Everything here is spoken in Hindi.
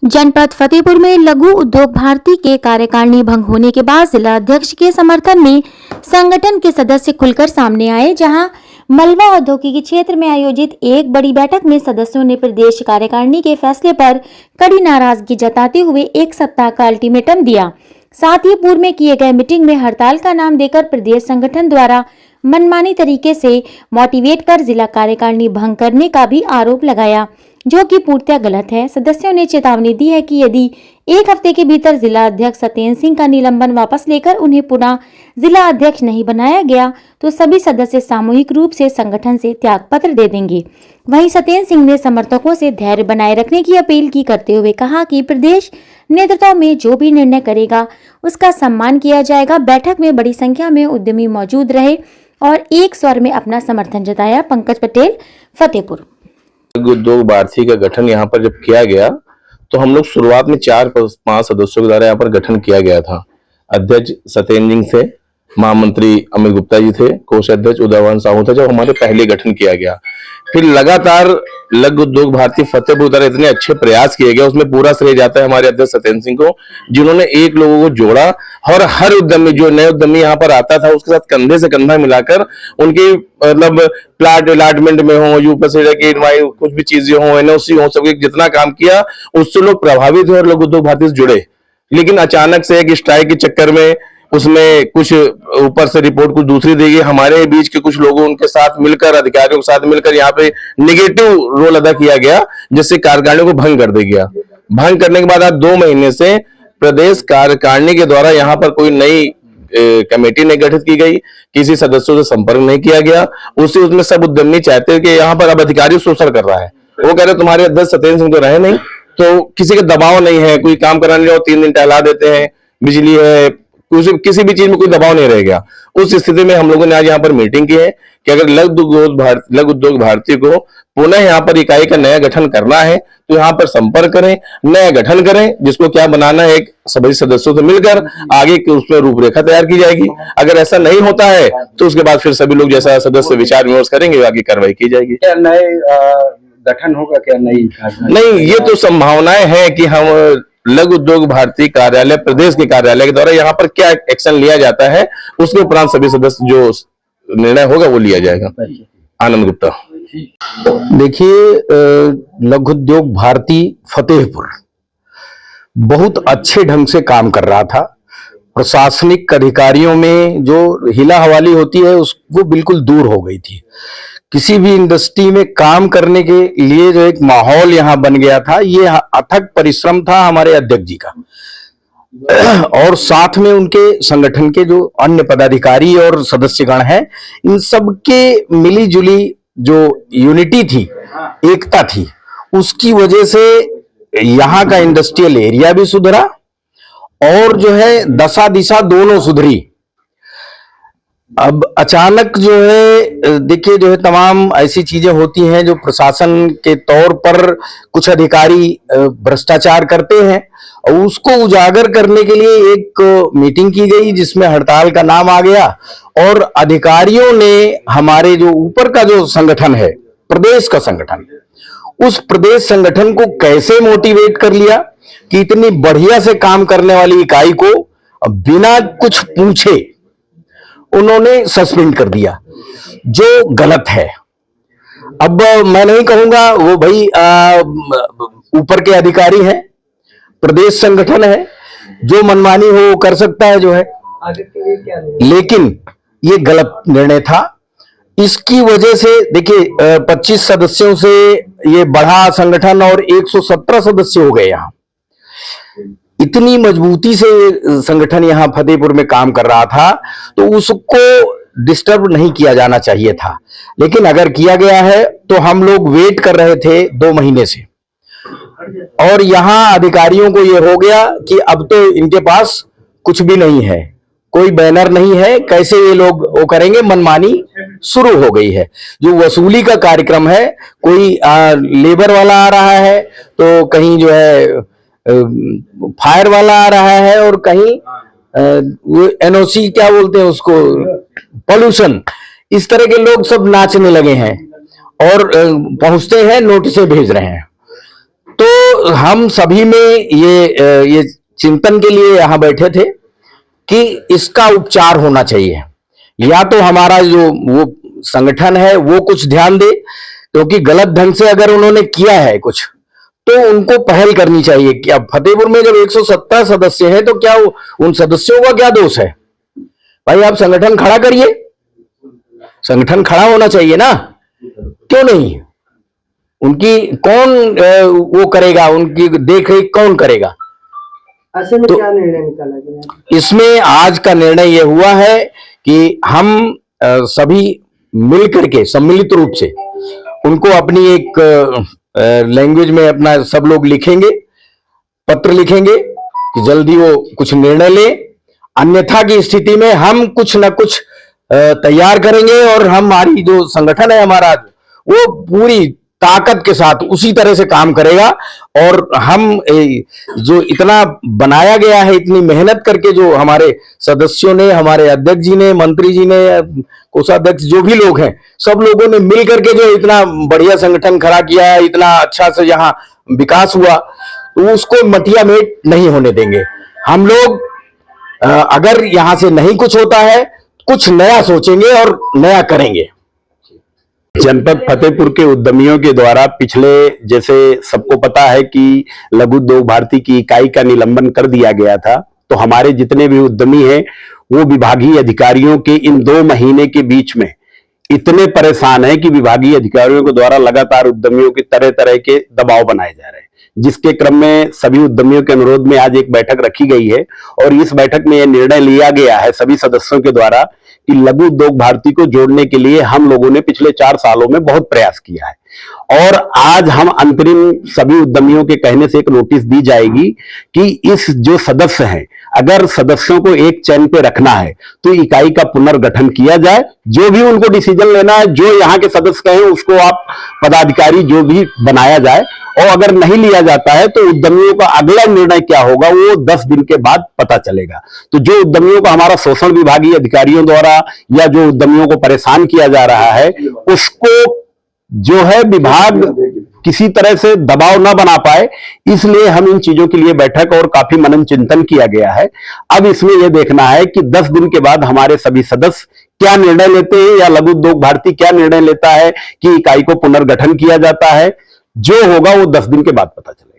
जनपद फतेहपुर में लघु उद्योग भारती के कार्यकारिणी भंग होने के बाद जिला अध्यक्ष के समर्थन में संगठन के सदस्य खुलकर सामने आए। जहां मलवा औद्योगिकी क्षेत्र में आयोजित एक बड़ी बैठक में सदस्यों ने प्रदेश कार्यकारिणी के फैसले पर कड़ी नाराजगी जताते हुए एक सप्ताह का अल्टीमेटम दिया। साथ ही पूर्व में किए गए मीटिंग में हड़ताल का नाम देकर प्रदेश संगठन द्वारा मनमानी तरीके से मोटिवेट कर जिला कार्यकारिणी भंग करने का भी आरोप लगाया, जो कि पूर्णतः गलत है। सदस्यों ने चेतावनी दी है कि यदि एक हफ्ते के भीतर जिला अध्यक्ष सत्येंद्र सिंह का निलंबन वापस लेकर उन्हें पुनः जिला अध्यक्ष नहीं बनाया गया तो सभी सदस्य सामूहिक रूप से संगठन से त्यागपत्र दे देंगे। वहीं सत्येंद्र सिंह ने समर्थकों से धैर्य बनाए रखने की अपील की, करते हुए कहा कि प्रदेश नेतृत्व में जो भी निर्णय करेगा उसका सम्मान किया जाएगा। बैठक में बड़ी संख्या में उद्यमी मौजूद रहे और एक स्वर में अपना समर्थन जताया। पंकज पटेल, फतेहपुर। उद्योग भारती का गठन यहाँ पर जब किया गया तो हम लोग शुरुआत में 4-5 सदस्यों के द्वारा यहाँ पर गठन किया गया था। अध्यक्ष सत्येंद्र सिंह थे, महामंत्री अमित गुप्ता जी थे, कोषाध्यक्ष उदयवान साहू थे। जब हमारे पहले गठन किया गया, फिर लगातार लघु उद्योग भारती फतेहपुर द्वारा इतने अच्छे प्रयास किए गए, उसमें पूरा श्रेय जाता है हमारे अध्यक्ष सत्येंद्र सिंह को, जिन्होंने एक लोगों को जोड़ा और हर उद्यमी, जो नए उद्यमी यहाँ पर आता था, उसके साथ कंधे से कंधा मिलाकर उनकी मतलब प्लाट अलॉटमेंट में हो, यूपी से कुछ भी चीजें हो, एनओसी हो, सबके जितना काम किया उससे लोग प्रभावित हुए और लघु उद्योग भारती से जुड़े। लेकिन अचानक से एक स्ट्राइक के चक्कर में उसमें कुछ ऊपर से रिपोर्ट कुछ दूसरी देगी, हमारे बीच के कुछ लोगों उनके साथ मिलकर, अधिकारियों के साथ मिलकर यहाँ पे नेगेटिव रोल अदा किया गया, जिससे कार्यकारिणी को भंग कर दिया गया। भंग करने के बाद आज 2 महीने से प्रदेश कार्यकारिणी के द्वारा यहाँ पर कोई नई कमेटी नहीं गठित की गई, किसी सदस्यों से संपर्क नहीं किया गया। उसमें सब उद्यमी चाहते हैं कि यहाँ पर अब अधिकारी शोषण कर रहा है। वो कह रहे तुम्हारे अध्यक्ष सत्येंद्र सिंह तो रहे नहीं, तो किसी का दबाव नहीं है, कोई काम कराने जाओ 3 दिन टहला देते हैं, बिजली है, किसी भी चीज में कोई दबाव नहीं रह गया। उस स्थिति में हम लोगों ने आज यहाँ पर मीटिंग की है कि अगर लघु उद्योग भारती को पुनः यहाँ पर इकाई का नया गठन करना है तो यहाँ पर संपर्क करें, नया गठन करें, जिसको क्या बनाना है एक सभी सदस्यों से मिलकर आगे की उसमें रूपरेखा तैयार की जाएगी। अगर ऐसा नहीं होता है तो उसके बाद फिर सभी लोग जैसा सदस्य विचार विमर्श करेंगे, आगे कार्रवाई की जाएगी। क्या नए गठन होगा, क्या नहीं, ये तो संभावनाएं हैं कि हम लघु उद्योग भारती कार्यालय, प्रदेश के कार्यालय के द्वारा यहाँ पर क्या एक्शन लिया जाता है, उसके उपरांत सभी सदस्य जो निर्णय होगा वो लिया जाएगा। आनंद गुप्ता। देखिए, लघु उद्योग भारती फतेहपुर बहुत अच्छे ढंग से काम कर रहा था। प्रशासनिक अधिकारियों में जो हिला हवाली होती है वो बिल्कुल दूर हो गई थी। किसी भी इंडस्ट्री में काम करने के लिए जो एक माहौल यहाँ बन गया था, ये अथक परिश्रम था हमारे अध्यक्ष जी का और साथ में उनके संगठन के जो अन्य पदाधिकारी और सदस्यगण हैं, इन सब के मिली जुली जो यूनिटी थी, एकता थी, उसकी वजह से यहाँ का इंडस्ट्रियल एरिया भी सुधरा और जो है दशा दिशा दोनों सुधरी। अब अचानक जो है देखिए, जो है तमाम ऐसी चीजें होती हैं जो प्रशासन के तौर पर कुछ अधिकारी भ्रष्टाचार करते हैं और उसको उजागर करने के लिए एक मीटिंग की गई जिसमें हड़ताल का नाम आ गया और अधिकारियों ने हमारे जो ऊपर का जो संगठन है, प्रदेश का संगठन, उस प्रदेश संगठन को कैसे मोटिवेट कर लिया कि इतनी बढ़िया से काम करने वाली इकाई को बिना कुछ पूछे उन्होंने सस्पेंड कर दिया, जो गलत है। अब मैं नहीं कहूंगा वो भाई ऊपर के अधिकारी हैं, प्रदेश संगठन है, जो मनमानी हो कर सकता है जो है, लेकिन ये गलत निर्णय था। इसकी वजह से देखिए 25 सदस्यों से ये बढ़ा संगठन और 117 सदस्य हो गए। यहाँ इतनी मजबूती से संगठन यहाँ फतेहपुर में काम कर रहा था तो उसको डिस्टर्ब नहीं किया जाना चाहिए था, लेकिन अगर किया गया है तो हम लोग वेट कर रहे थे 2 महीने से और यहाँ अधिकारियों को ये हो गया कि अब तो इनके पास कुछ भी नहीं है, कोई बैनर नहीं है, कैसे ये लोग वो करेंगे, मनमानी शुरू हो गई है। जो वसूली का कार्यक्रम है, कोई लेबर वाला आ रहा है तो कहीं जो है फायर वाला आ रहा है और कहीं वो एनओसी क्या बोलते हैं उसको, पॉल्यूशन, इस तरह के लोग सब नाचने लगे हैं और पहुंचते हैं नोटिस भेज रहे हैं। तो हम सभी में ये चिंतन के लिए यहां बैठे थे कि इसका उपचार होना चाहिए। या तो हमारा जो वो संगठन है वो कुछ ध्यान दे, क्योंकि गलत ढंग से अगर उन्होंने किया है कुछ तो उनको पहल करनी चाहिए कि अब फतेहपुर में जब 170 सदस्य हैं तो क्या उन सदस्यों का क्या दोष है? भाई आप संगठन खड़ा करिए, संगठन खड़ा होना चाहिए ना, क्यों नहीं? उनकी कौन वो करेगा, उनकी देख रेख कौन करेगा? ऐसे में तो क्या निर्णय निकाला गया? इसमें आज का निर्णय यह हुआ है कि हम सभी मिलकर के सम्मिलित रूप से उनको अपनी एक लैंग्वेज में अपना सब लोग लिखेंगे, पत्र लिखेंगे कि जल्दी वो कुछ निर्णय ले, अन्यथा की स्थिति में हम कुछ न कुछ तैयार करेंगे और हमारी जो संगठन है हमारा वो पूरी ताकत के साथ उसी तरह से काम करेगा। और हम जो इतना बनाया गया है, इतनी मेहनत करके जो हमारे सदस्यों ने, हमारे अध्यक्ष जी ने, मंत्री जी ने, कोषाध्यक्ष जो भी लोग हैं, सब लोगों ने मिल करके जो इतना बढ़िया संगठन खड़ा किया है, इतना अच्छा से यहाँ विकास हुआ, तो उसको मटिया मेट नहीं होने देंगे हम लोग। अगर यहां से नहीं कुछ होता है, कुछ नया सोचेंगे और नया करेंगे। जनपद फतेहपुर के उद्यमियों के द्वारा पिछले, जैसे सबको पता है कि लघु उद्योग भारती की इकाई का निलंबन कर दिया गया था, तो हमारे जितने भी उद्यमी हैं वो विभागीय अधिकारियों के इन 2 महीने के बीच में इतने परेशान हैं कि विभागीय अधिकारियों के द्वारा लगातार उद्यमियों के तरह तरह के दबाव बनाए जा रहे हैं, जिसके क्रम में सभी उद्यमियों के अनुरोध में आज एक बैठक रखी गई है। और इस बैठक में यह निर्णय लिया गया है सभी सदस्यों के द्वारा कि लघु उद्योग भारती को जोड़ने के लिए हम लोगों ने पिछले 4 सालों में बहुत प्रयास किया है, और आज हम अंतरिम सभी उद्यमियों के कहने से एक नोटिस दी जाएगी कि इस जो सदस्य हैं, अगर सदस्यों को एक चैन पे रखना है तो इकाई का पुनर्गठन किया जाए। जो भी उनको डिसीजन लेना है, जो यहाँ के सदस्य कहें उसको आप पदाधिकारी जो भी बनाया जाए, और अगर नहीं लिया जाता है तो उद्यमियों का अगला निर्णय क्या होगा वो 10 दिन के बाद पता चलेगा। तो जो उद्यमियों का हमारा शोषण विभागीय अधिकारियों द्वारा या जो उद्यमियों को परेशान किया जा रहा है, उसको जो है विभाग किसी तरह से दबाव ना बना पाए, इसलिए हम इन चीजों के लिए बैठक और काफी मनन चिंतन किया गया है। अब इसमें यह देखना है कि 10 दिन के बाद हमारे सभी सदस्य क्या निर्णय लेते हैं, या लघु उद्योग भारती क्या निर्णय लेता है कि इकाई को पुनर्गठन किया जाता है। जो होगा वो 10 दिन के बाद पता चलेगा।